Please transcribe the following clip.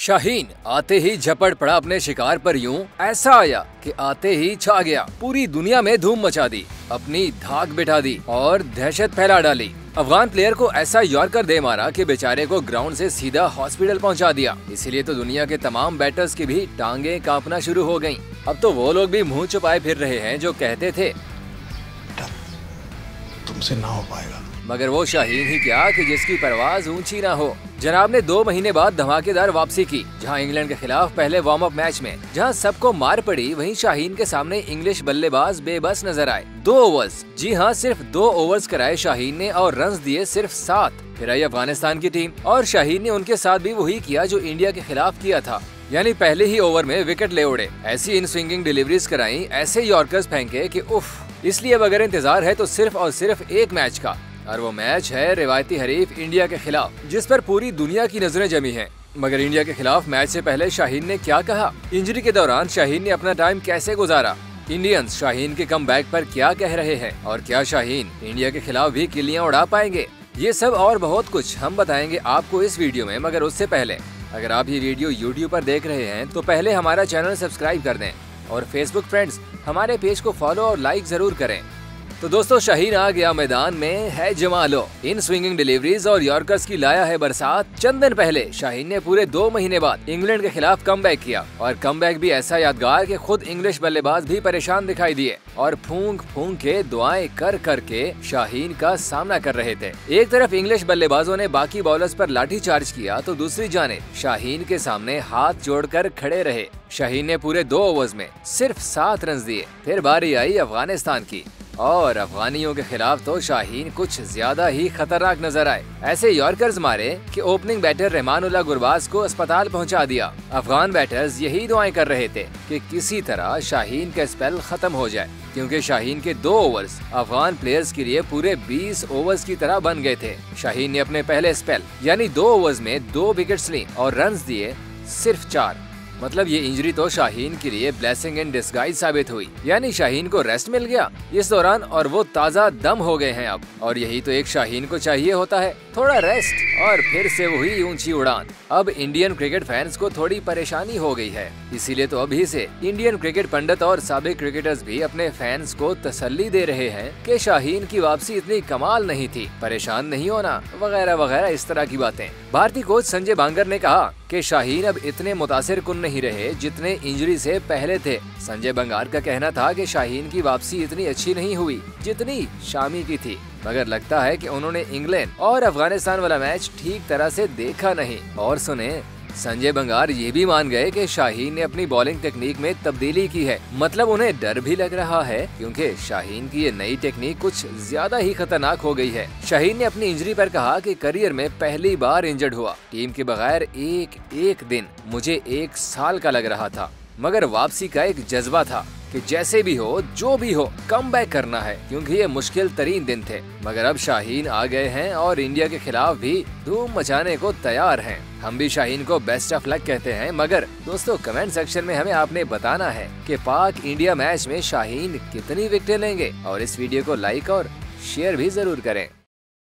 शाहीन आते ही झपट पड़ा अपने शिकार पर यूं ऐसा आया कि आते ही छा गया। पूरी दुनिया में धूम मचा दी, अपनी धाक बिठा दी और दहशत फैला डाली। अफगान प्लेयर को ऐसा यॉर्कर दे मारा कि बेचारे को ग्राउंड से सीधा हॉस्पिटल पहुंचा दिया। इसीलिए तो दुनिया के तमाम बैटर्स की भी टांगे कांपना शुरू हो गईं। अब तो वो लोग भी मुंह छुपाए फिर रहे हैं जो कहते थे तुमसे ना हो पाएगा। मगर वो शाहीन ही क्या कि जिसकी परवाज ऊंची ना हो। जनाब ने 2 महीने बाद धमाकेदार वापसी की। जहां इंग्लैंड के खिलाफ पहले वार्म अप मैच में जहां सबको मार पड़ी, वहीं शाहीन के सामने इंग्लिश बल्लेबाज बेबस नजर आए। 2 ओवर्स, जी हां सिर्फ 2 ओवर्स कराए शाहीन ने और रन्स दिए सिर्फ 7। फिर आई अफगानिस्तान की टीम और शाहीन ने उनके साथ भी वही किया जो इंडिया के खिलाफ किया था, यानी पहले ही ओवर में विकेट ले उड़े। ऐसी इन स्विंगिंग डिलीवरीज कराई, ऐसे यॉर्कर्स फेंके कि उफ। इसलिए अब अगर इंतजार है तो सिर्फ और सिर्फ एक मैच का, और वो मैच है रिवायती हरीफ इंडिया के खिलाफ, जिस पर पूरी दुनिया की नजरें जमी हैं। मगर इंडिया के खिलाफ मैच से पहले शाहीन ने क्या कहा, इंजरी के दौरान शाहीन ने अपना टाइम कैसे गुजारा, इंडियंस शाहीन के कमबैक पर क्या कह रहे हैं और क्या शाहीन इंडिया के खिलाफ भी किलियां उड़ा पाएंगे, ये सब और बहुत कुछ हम बताएंगे आपको इस वीडियो में। मगर उससे पहले अगर आप ये वीडियो YouTube पर देख रहे हैं तो पहले हमारा चैनल सब्सक्राइब कर दें और फेसबुक फ्रेंड्स हमारे पेज को फॉलो और लाइक जरूर करें। तो दोस्तों, शाहीन आ गया मैदान में, है जमालो। इन स्विंगिंग डिलीवरीज और यॉर्कर्स की लाया है बरसात। चंद दिन पहले शाहीन ने पूरे 2 महीने बाद इंग्लैंड के खिलाफ कमबैक किया और कमबैक भी ऐसा यादगार कि खुद इंग्लिश बल्लेबाज भी परेशान दिखाई दिए और फूंक फूंक के दुआएं कर कर के शाहीन का सामना कर रहे थे। एक तरफ इंग्लिश बल्लेबाजों ने बाकी बॉलर्स पर लाठी चार्ज किया तो दूसरी जानिब शाहीन के सामने हाथ जोड़कर खड़े रहे। शाहीन ने पूरे 2 ओवर्स में सिर्फ 7 रन दिए। फिर बारी आई अफगानिस्तान की और अफगानियों के खिलाफ तो शाहीन कुछ ज्यादा ही खतरनाक नजर आए। ऐसे यॉर्कर्स मारे कि ओपनिंग बैटर रहमानुल्लाह गुरबाज को अस्पताल पहुंचा दिया। अफगान बैटर्स यही दुआएं कर रहे थे कि किसी तरह शाहीन का स्पेल खत्म हो जाए, क्योंकि शाहीन के 2 ओवर्स अफगान प्लेयर्स के लिए पूरे 20 ओवर्स की तरह बन गए थे। शाहीन ने अपने पहले स्पेल यानी 2 ओवर्स में 2 विकेट्स ली और रन्स दिए सिर्फ 4। मतलब ये इंजरी तो शाहीन के लिए ब्लेसिंग इन डिस्गाइज साबित हुई, यानी शाहीन को रेस्ट मिल गया इस दौरान और वो ताज़ा दम हो गए हैं अब। और यही तो एक शाहीन को चाहिए होता है, थोड़ा रेस्ट और फिर से वही ऊंची उड़ान। अब इंडियन क्रिकेट फैंस को थोड़ी परेशानी हो गई है, इसीलिए तो अभी से इंडियन क्रिकेट पंडित और साबिक क्रिकेटर्स भी अपने फैंस को तसल्ली दे रहे हैं कि शाहीन की वापसी इतनी कमाल नहीं थी, परेशान नहीं होना, वगैरह वगैरह इस तरह की बातें। भारतीय कोच संजय बांगर ने कहा कि शाहीन अब इतने मुतासिर कुन नहीं रहे जितने इंजरी से पहले थे। संजय बंगार का कहना था कि शाहीन की वापसी इतनी अच्छी नहीं हुई जितनी शामी की थी, मगर लगता है कि उन्होंने इंग्लैंड और अफगानिस्तान वाला मैच ठीक तरह से देखा नहीं। और सुने, संजय बंगार ये भी मान गए कि शाहीन ने अपनी बॉलिंग टेक्निक में तब्दीली की है। मतलब उन्हें डर भी लग रहा है क्योंकि शाहीन की ये नई टेक्निक कुछ ज्यादा ही खतरनाक हो गई है। शाहीन ने अपनी इंजरी पर कहा कि करियर में पहली बार इंजर्ड हुआ, टीम के बगैर एक दिन मुझे 1 साल का लग रहा था, मगर वापसी का एक जज्बा था कि जैसे भी हो जो भी हो कमबैक करना है, क्योंकि ये मुश्किल तरीन दिन थे। मगर अब शाहीन आ गए हैं और इंडिया के खिलाफ भी धूम मचाने को तैयार हैं। हम भी शाहीन को बेस्ट ऑफ लक कहते हैं। मगर दोस्तों, कमेंट सेक्शन में हमें आपने बताना है कि पाक इंडिया मैच में शाहीन कितनी विकेटें लेंगे और इस वीडियो को लाइक और शेयर भी जरूर करें।